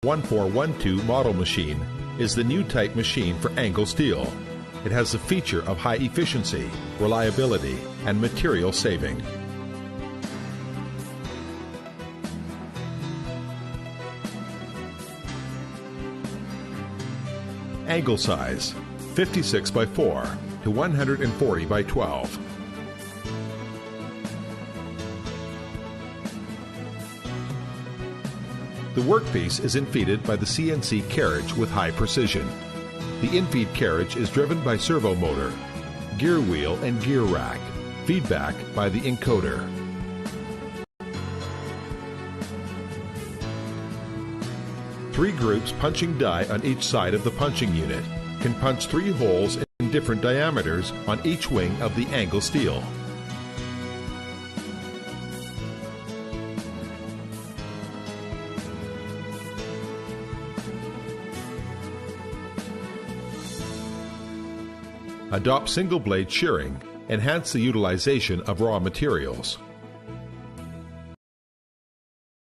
APM1412 model machine is the new type machine for angle steel. It has the feature of high efficiency, reliability, and material saving. Angle size 56 by 4 to 140 by 12. The workpiece is infeeded by the CNC carriage with high precision. The infeed carriage is driven by servo motor, gear wheel and gear rack, feedback by the encoder. Three groups punching die on each side of the punching unit can punch 3 holes in different diameters on each wing of the angle steel. Adopt single blade shearing, enhance the utilization of raw materials.